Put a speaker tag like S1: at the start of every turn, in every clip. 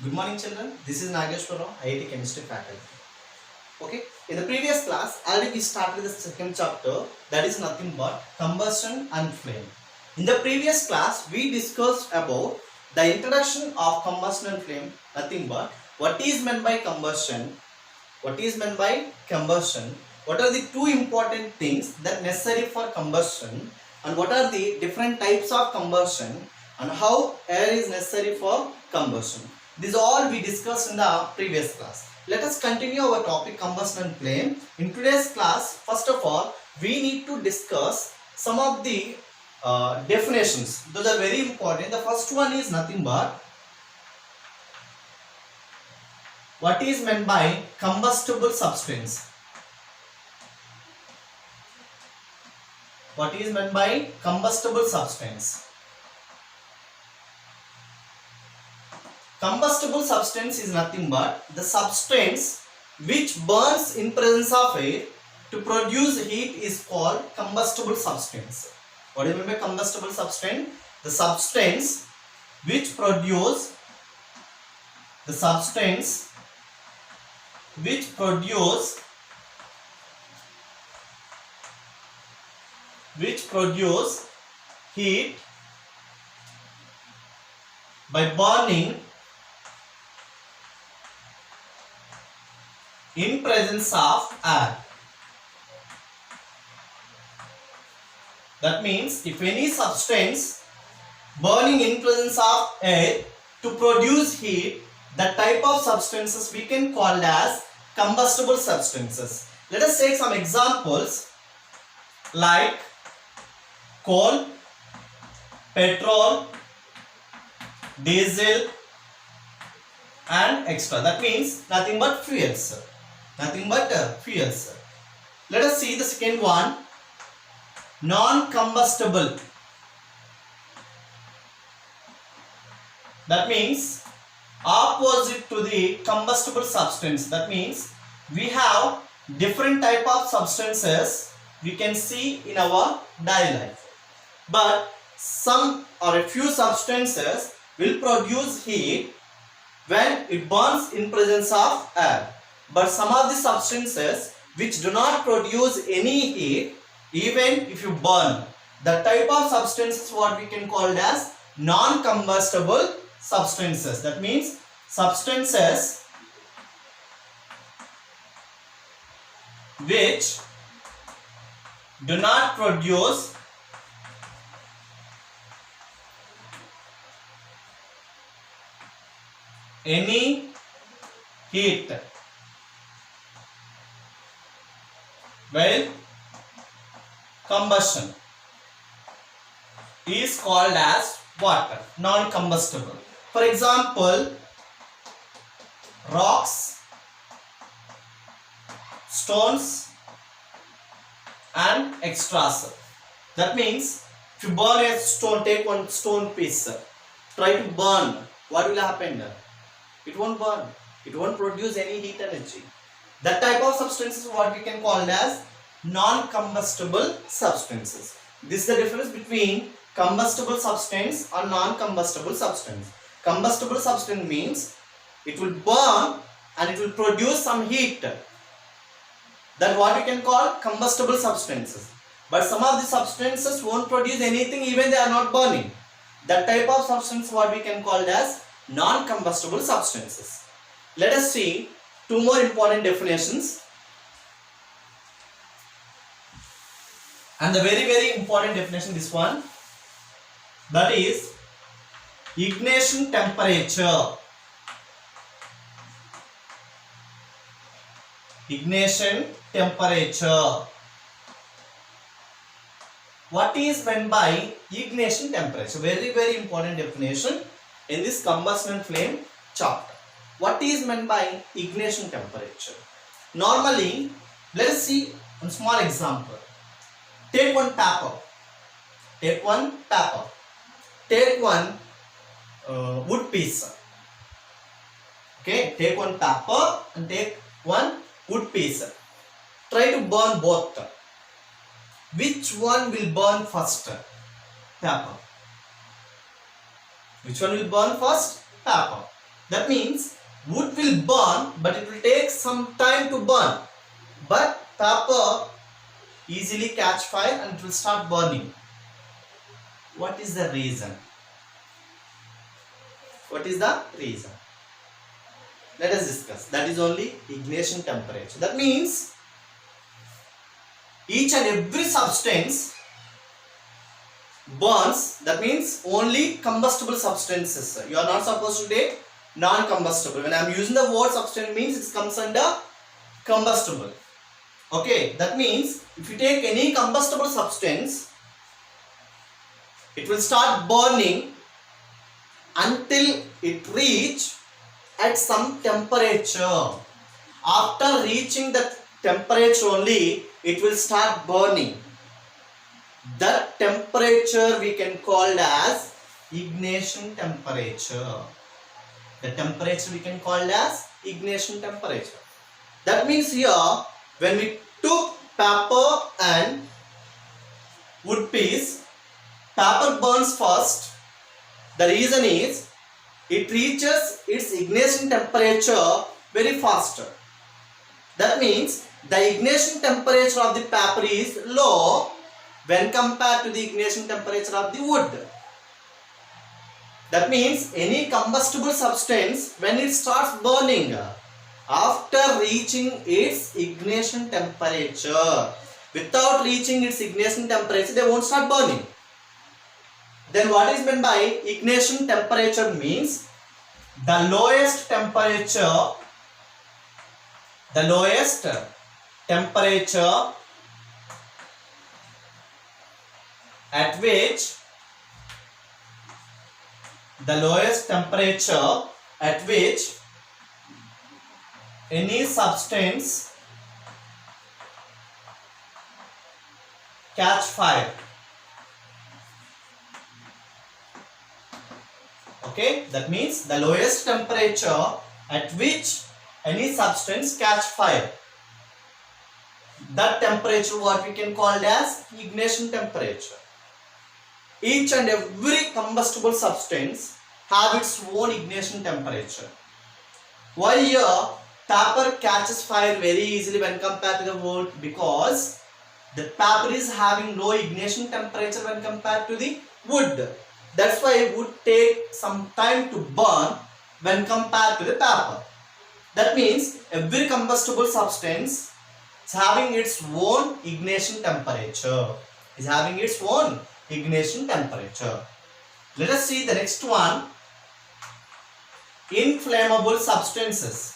S1: Good morning, children. This is Nageshwar Rao, IIT Chemistry faculty. Okay. In the previous class, already we started the second chapter, that is nothing but combustion and flame. In the previous class, we discussed about the introduction of combustion and flame, nothing but what is meant by combustion, what is meant by combustion, what are the two important things that necessary for combustion, and what are the different types of combustion, and how air is necessary for combustion. These all we discussed in the previous class. Let us continue our topic combustion and flame. In today's class, first of all, we need to discuss some of the definitions. Those are very important. The first one is nothing but what is meant by combustible substance. What is meant by combustible substance? Combustible substance is nothing but the substance which burns in presence of air to produce heat is called combustible substance. What do you mean by combustible substance? The substance which produce heat by burning in presence of air. That means if any substance burning in presence of air to produce heat, that type of substances we can call as combustible substances. Let us take some examples like coal, petrol, diesel and extra. That means nothing but fuels. Fuels. Let us see the second one, non-combustible. That means opposite to the combustible substance. That means we have different type of substances we can see in our daily life, but some or a few substances will produce heat when it burns in presence of air, but some of the substances which do not produce any heat even if you burn, the type of substances what we can call as non-combustible substances. That means substances which do not produce any heat while combustion is called as what? Non-combustible. For example, rocks, stones and extras. That means if you burn a stone, take one stone piece, try to burn, what will happen? It won't burn. It won't produce any heat energy. That type of substances what we can call as non-combustible substances. This is the difference between combustible substance or non-combustible substance. Combustible substance means it will burn and it will produce some heat. That what we can call combustible substances. But some of the substances won't produce anything even they are not burning. That type of substance what we can call as non-combustible substances. Let us see two more important definitions. And the very important definition, this one, that is ignition temperature. Ignition temperature. What is meant by ignition temperature? Very important definition in this combustion and flame chapter. What is meant by ignition temperature? Normally, let us see a small example. Take one paper. Take one wood piece. Okay, take one paper and take one wood piece. Try to burn both. Which one will burn first? Paper. Which one will burn first? Paper. That means wood will burn, but it will take some time to burn. But paper easily catch fire and it will start burning. What is the reason? What is the reason? Let us discuss. That is only ignition temperature. That means each and every substance burns. That means only combustible substances. You are not supposed to take non-combustible. When I am using the word substance, means it comes under combustible. Okay, that means if you take any combustible substance, it will start burning until it reach at some temperature. After reaching that temperature only, it will start burning. That temperature we can call as ignition temperature. The temperature we can call as ignition temperature. That means here, when we took paper and wood piece, paper burns first. The reason is it reaches its ignition temperature very faster. That means the ignition temperature of the paper is low when compared to the ignition temperature of the wood. That means any combustible substance, when it starts burning, after reaching its ignition temperature, without reaching its ignition temperature, they won't start burning. Then what is meant by ignition temperature means the lowest temperature at which any substance catch fire. Okay, that means the lowest temperature at which any substance catch fire. That temperature what we can call as ignition temperature. Each and every combustible substance have its own ignition temperature. Why here paper catches fire very easily when compared to the wood? Because the paper is having low ignition temperature when compared to the wood. That's why wood take some time to burn when compared to the paper. That means every combustible substance is having its own ignition temperature. Let us see the next one. Inflammable substances.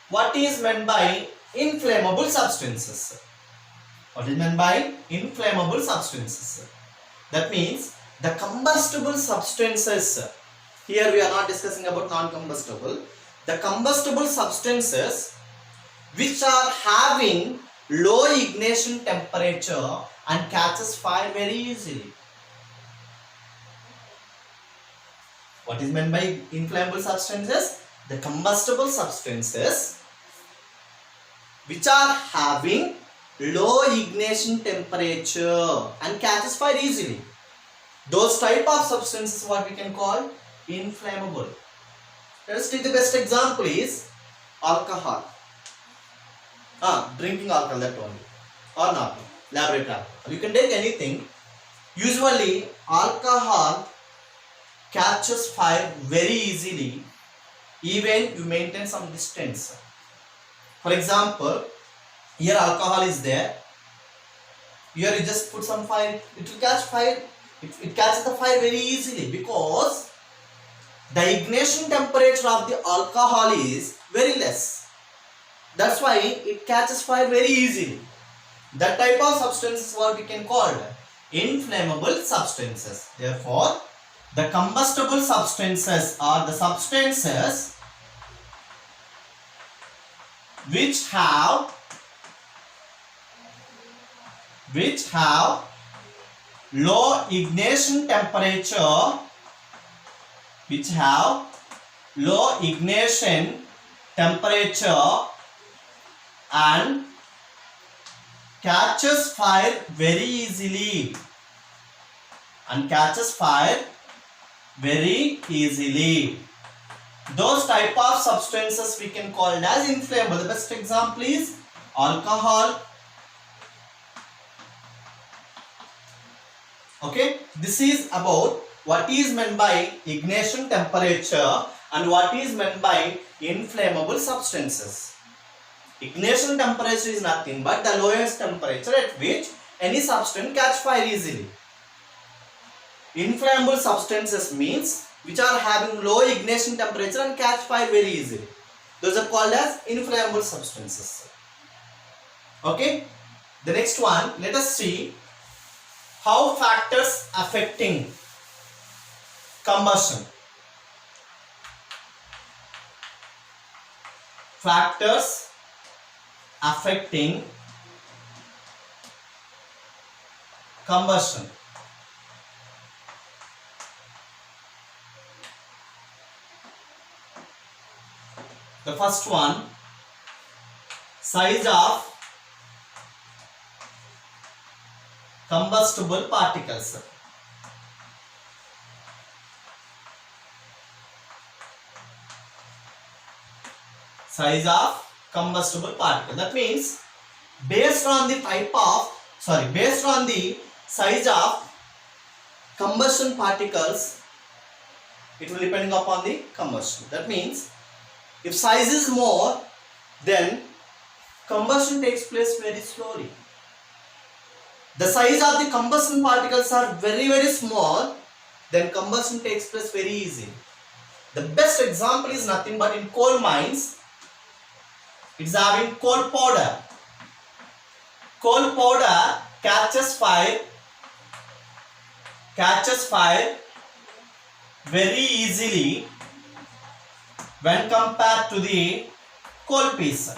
S1: What is meant by inflammable substances? That means the combustible substances. Here we are not discussing about non-combustible. The combustible substances which are having low ignition temperature and catches fire very easily. What is meant by inflammable substances? The combustible substances which are having low ignition temperature and catches fire easily. Those type of substances what we can call inflammable. Let us take the best example is alcohol. Drinking alcohol, that only. Or not. Laboratory alcohol. You can take anything. Usually alcohol catches fire very easily even you maintain some distance. For example, here alcohol is there. Here you just put some fire, it will catch fire. It catches the fire very easily because the ignition temperature of the alcohol is very less. That's why it catches fire very easily. That type of substance is what we can call inflammable substances. Therefore, the combustible substances are the substances which have low ignition temperature, and catches fire very easily. And catches fire very easily. Those type of substances we can call it as inflammable. The best example is alcohol. Okay, this is about what is meant by ignition temperature and what is meant by inflammable substances. Ignition temperature is nothing but the lowest temperature at which any substance catch fire easily. Inflammable substances means which are having low ignition temperature and catch fire very easily. Those are called as inflammable substances. Okay, the next one, let us see how factors affecting combustion. Factors affecting combustion. The first one, size of combustible particles. Size of combustible particle. That means based on the size of combustion particles, it will depend upon the combustion. That means if size is more, then combustion takes place very slowly. The size of the combustion particles are very small, then combustion takes place very easy. The best example is nothing but in coal mines. It's having coal powder. Coal powder catches fire very easily when compared to the coal piece.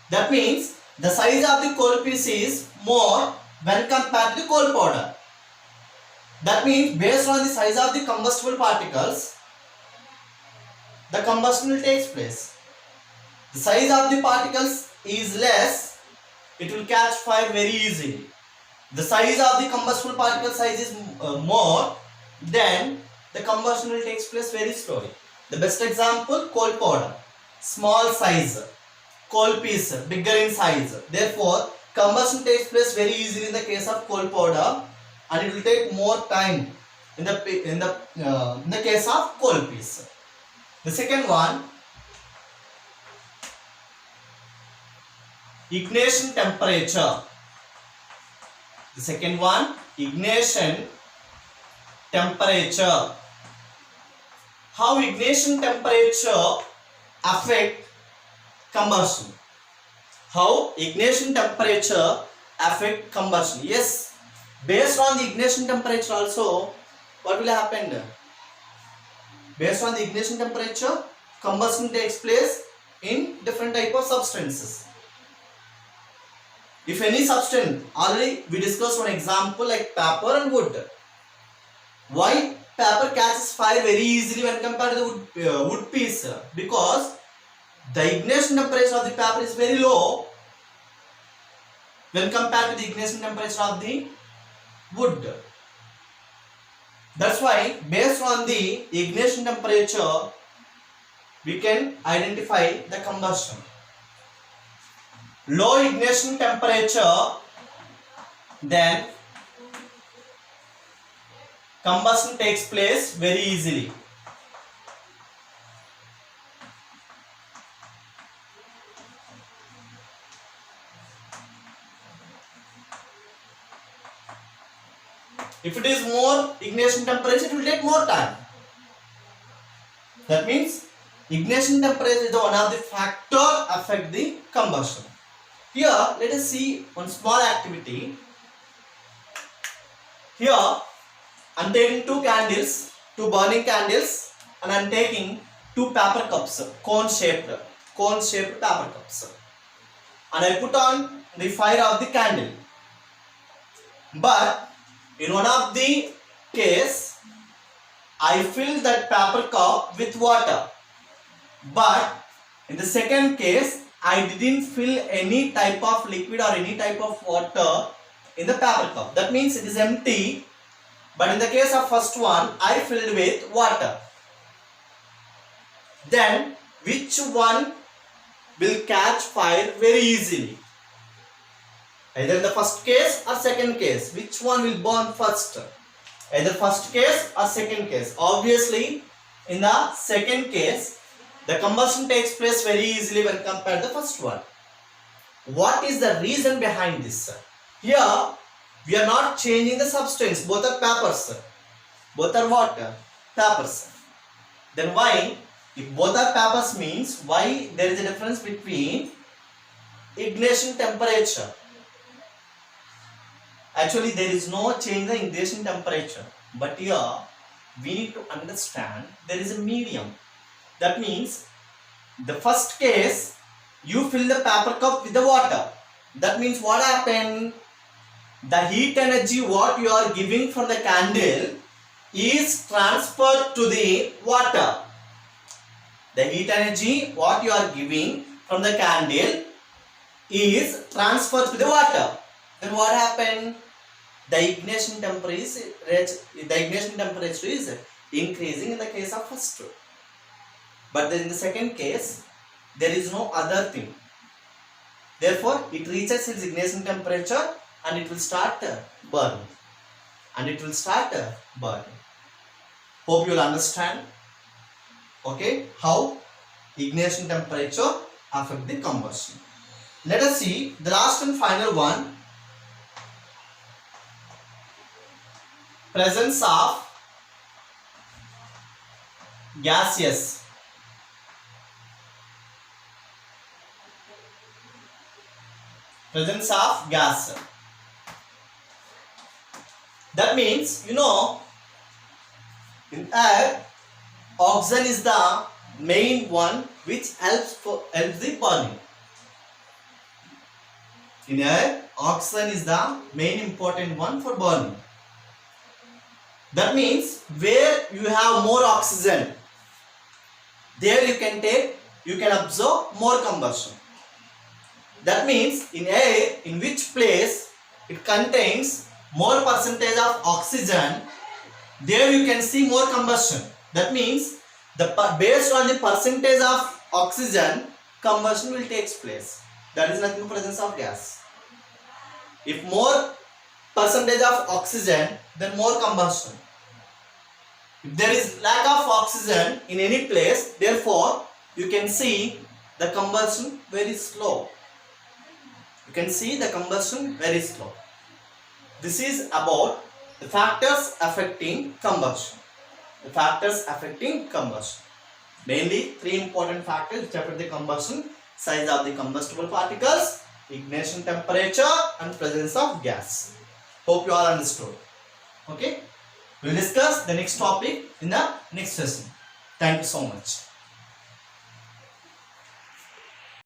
S1: That means the size of the coal piece is more when compared to the coal powder. That means based on the size of the combustible particles, the combustion will take place. The size of the particles is less, it will catch fire very easily. The size of the combustible particle size is more, then the combustion will take place very slowly. The best example, coal powder, small size, coal piece, bigger in size. Therefore, combustion takes place very easily in the case of coal powder, and it will take more time in the case of coal piece. The second one, ignition temperature. The second one, ignition temperature. How ignition temperature affect combustion? How ignition temperature affect combustion? Yes, based on the ignition temperature also, what will happen? Based on the ignition temperature, combustion takes place in different type of substances. If any substance, already we discussed one example like paper and wood. Why paper catches fire very easily when compared to the wood piece? Because the ignition temperature of the paper is very low when compared to the ignition temperature of the wood. That's why based on the ignition temperature, we can identify the combustion. Low ignition temperature, then combustion takes place very easily. If it is more ignition temperature, it will take more time. That means ignition temperature is the one of the factor affect the combustion. Here, let us see one small activity. Here, I am taking two burning candles, and I am taking two paper cups, cone-shaped paper cups, and I put on the fire of the candle. But in one of the case, I fill that paper cup with water. But in the second case, I didn't fill any type of liquid or any type of water in the paper cup. That means it is empty. But in the case of first one, I filled with water. Then which one will catch fire very easily? Either in the first case or second case. Which one will burn first? Either first case or second case. Obviously, in the second case, the combustion takes place very easily when compared to the first one. What is the reason behind this? Here, we are not changing the substance. Both are papers. Both are water. Papers. Then why? If both are papers means why there is a difference between ignition temperature. Actually, there is no change in the ignition temperature. But here, we need to understand there is a medium. That means, the first case, you fill the paper cup with the water. That means what happened? The heat energy what you are giving from the candle is transferred to the water. The heat energy what you are giving from the candle is transferred to the water. Then what happened? The ignition temperature is increasing in the case of first. But then in the second case, there is no other thing. Therefore, it reaches its ignition temperature and it will start burning. Hope you will understand. Okay, how ignition temperature affect the combustion. Let us see the last and final one. Presence of gaseous. Presence of gas. That means, in air, oxygen is the main one which helps the burning. In air, oxygen is the main important one for burning. That means where you have more oxygen, there you can absorb more combustion. That means in air, in which place it contains more percentage of oxygen, there you can see more combustion. That means based on the percentage of oxygen, combustion will take place. That is nothing but presence of gas. If more percentage of oxygen, then more combustion. If there is lack of oxygen in any place, therefore you can see the combustion very slow. This is about the factors affecting combustion. Mainly 3 important factors which affect the combustion: size of the combustible particles, ignition temperature, and presence of gas. Hope you all understood. Okay, we will discuss the next topic in the next session. Thank you so much.